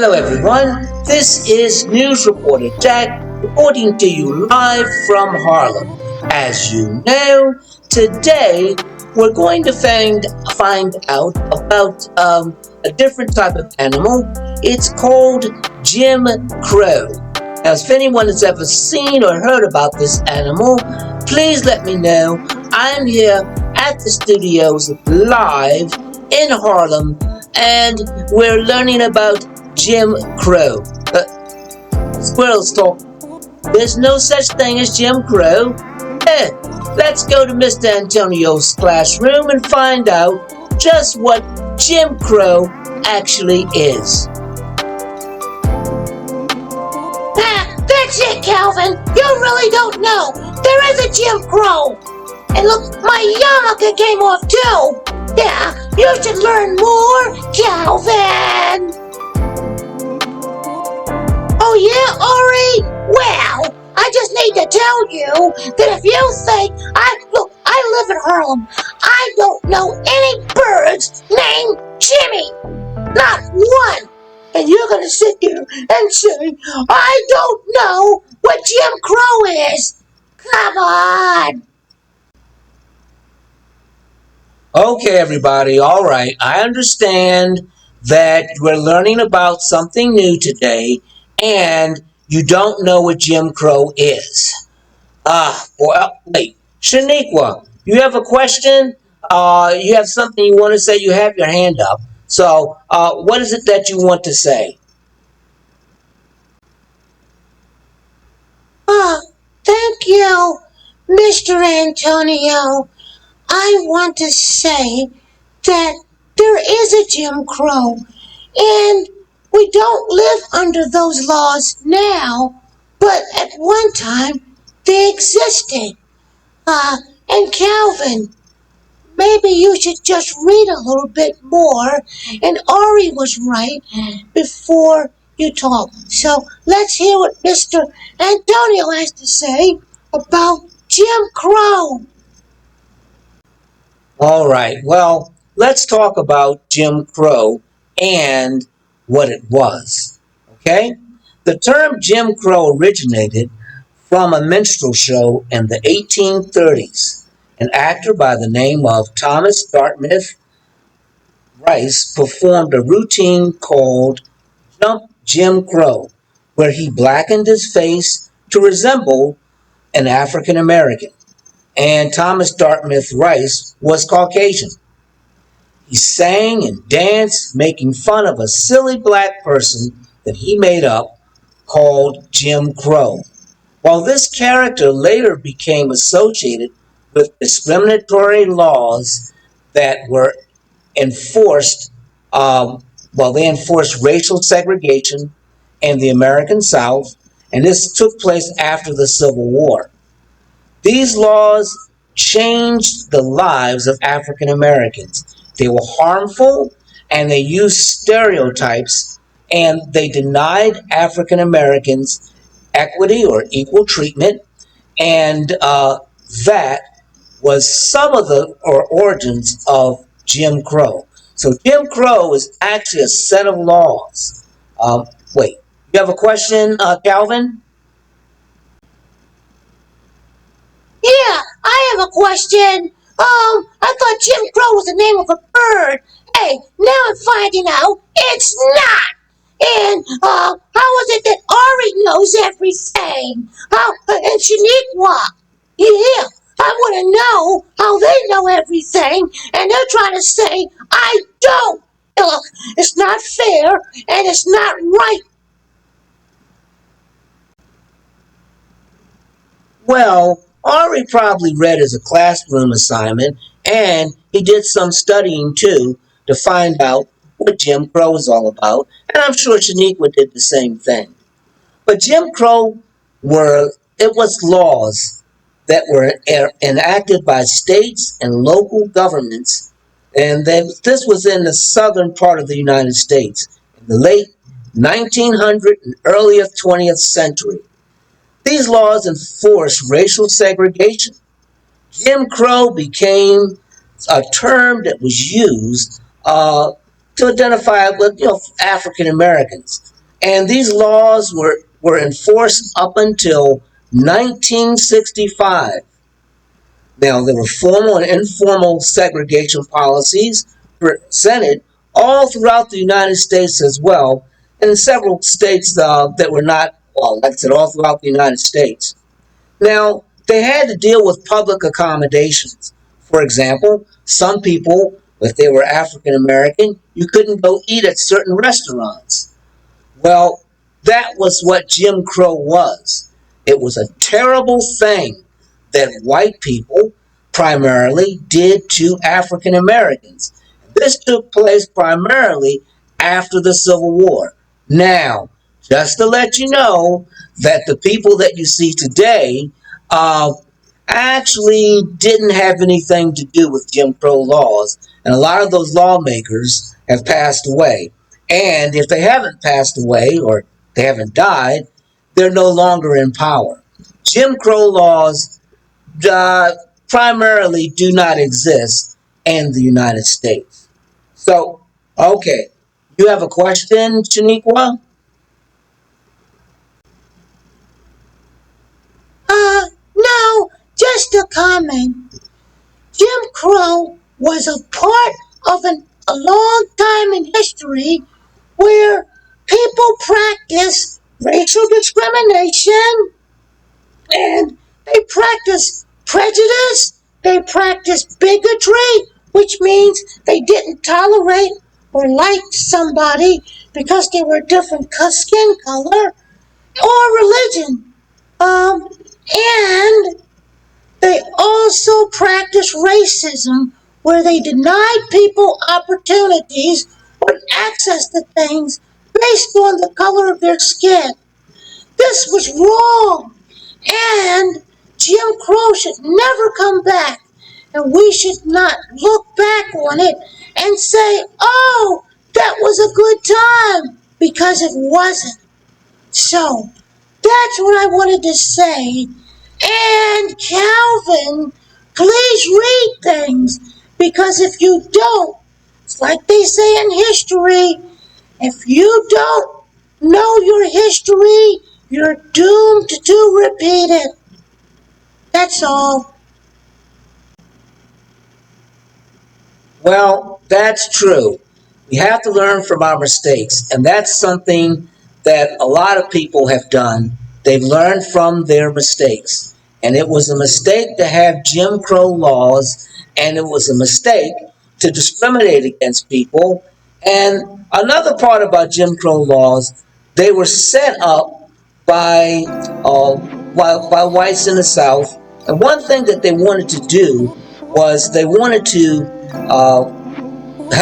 Hello everyone, this is News Reporter Jack reporting to you live from Harlem. As you know, today we're going to find out about a different type of animal. It's called Jim Crow. Now, if anyone has ever seen or heard about this animal, please let me know. I'm here at the studios live in Harlem, and we're learning about Jim Crow. Squirrels talk. There's no such thing as Jim Crow. Let's go to Mr. Antonio's classroom and find out just what Jim Crow actually is. That's it, Calvin. You really don't know. There is a Jim Crow. And look, my yarmulke came off too. Yeah, you should learn more, Calvin. Oh yeah, Ari? Well, I just need to tell you that if you think I live in Harlem. I don't know any birds named Jimmy. Not one. And you're going to sit there and say, I don't know what Jim Crow is. Come on. Okay, everybody, all right. I understand that we're learning about something new today, and you don't know what Jim Crow is. Well, wait. Shaniqua, you have a question? You have something you want to say? You have your hand up. So, what is it that you want to say? Thank you, Mr. Antonio. I want to say that there is a Jim Crow, and we don't live under those laws now, but at one time they existed. And Calvin, maybe you should just read a little bit more, and Ari was right before you talk. So let's hear what Mr. Antonio has to say about Jim Crow. All right, well, let's talk about Jim Crow and what it was. Okay? The term Jim Crow originated from a minstrel show in the 1830s. An actor by the name of Thomas Dartmouth Rice performed a routine called Jump Jim Crow, where he blackened his face to resemble an African American. And Thomas Dartmouth Rice was Caucasian. He sang and danced, making fun of a silly black person that he made up called Jim Crow. While this character later became associated with discriminatory laws that were enforced, they enforced racial segregation in the American South, and this took place after the Civil War. These laws changed the lives of African Americans. They were harmful and they used stereotypes, and they denied African Americans equity or equal treatment, and that was some of the origins of Jim Crow. So Jim Crow is actually a set of laws. Wait, you have a question, Calvin? Yeah, I have a question. I thought Jim Crow was the name of a bird. Hey, now I'm finding out it's not. And how is it that Ari knows everything? And Shaniqua? Yeah, I want to know how they know everything, and they're trying to say I don't. Look, it's not fair, and it's not right. Well, Ari probably read as a classroom assignment, and he did some studying too to find out what Jim Crow is all about, and I'm sure Shaniqua did the same thing. But Jim Crow was laws that were enacted by states and local governments, and this was in the southern part of the United States in the late 1900 and early 20th century. These laws enforced racial segregation. Jim Crow became a term that was used to identify with African Americans, and these laws were enforced up until 1965. Now, there were formal and informal segregation policies presented all throughout the United States as well, and in several states that were not, well, like I said, all throughout the United States. Now, they had to deal with public accommodations. For example, some people, if they were African American, you couldn't go eat at certain restaurants. Well, that was what Jim Crow was. It was a terrible thing that white people primarily did to African Americans. This took place primarily after the Civil War. Now, just to let you know that the people that you see today uh, actually didn't have anything to do with Jim Crow laws, and a lot of those lawmakers have passed away. And if they haven't passed away or they haven't died, they're no longer in power. Jim Crow laws uh, primarily do not exist in the United States. So, okay, you have a question, Shaniqua? No, just a comment. Jim Crow was a part of a long time in history where people practiced racial discrimination and they practiced prejudice, they practiced bigotry, which means they didn't tolerate or like somebody because they were a different skin color or religion. And they also practiced racism where they denied people opportunities or access to things based on the color of their skin. This was wrong, and Jim Crow should never come back, and we should not look back on it and say, oh, that was a good time, because it wasn't. So, that's what I wanted to say. And Calvin, please read things, because if you don't, it's like they say in history, if you don't know your history, you're doomed to repeat it. That's all. Well, that's true. We have to learn from our mistakes, and that's something that a lot of people have done. They've learned from their mistakes. And it was a mistake to have Jim Crow laws, and it was a mistake to discriminate against people. And another part about Jim Crow laws, they were set up by, by whites in the South. And one thing that they wanted to do was they wanted to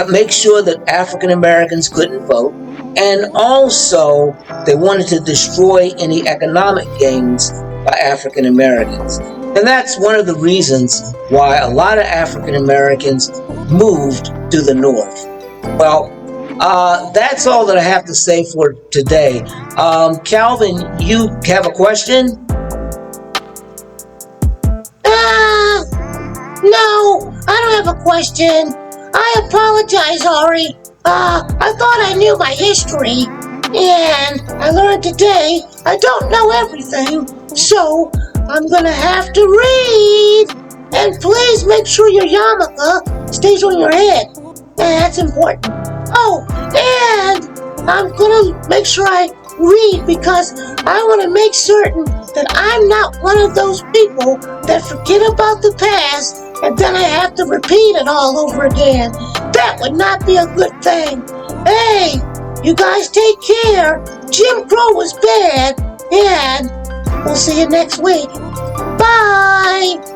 make sure that African Americans couldn't vote, and also they wanted to destroy any economic gains by African Americans. And that's one of the reasons why a lot of African Americans moved to the North. Well, that's all that I have to say for today. Calvin, you have a question? No, I don't have a question. I apologize, Ari. I thought I knew my history, and I learned today I don't know everything, so I'm gonna have to read. And please make sure your yarmulke stays on your head. That's important. Oh, and I'm gonna make sure I read because I want to make certain that I'm not one of those people that forget about the past and then I have to repeat it all over again. That would not be a good thing. Hey, you guys take care. Jim Crow was bad, and we'll see you next week. Bye!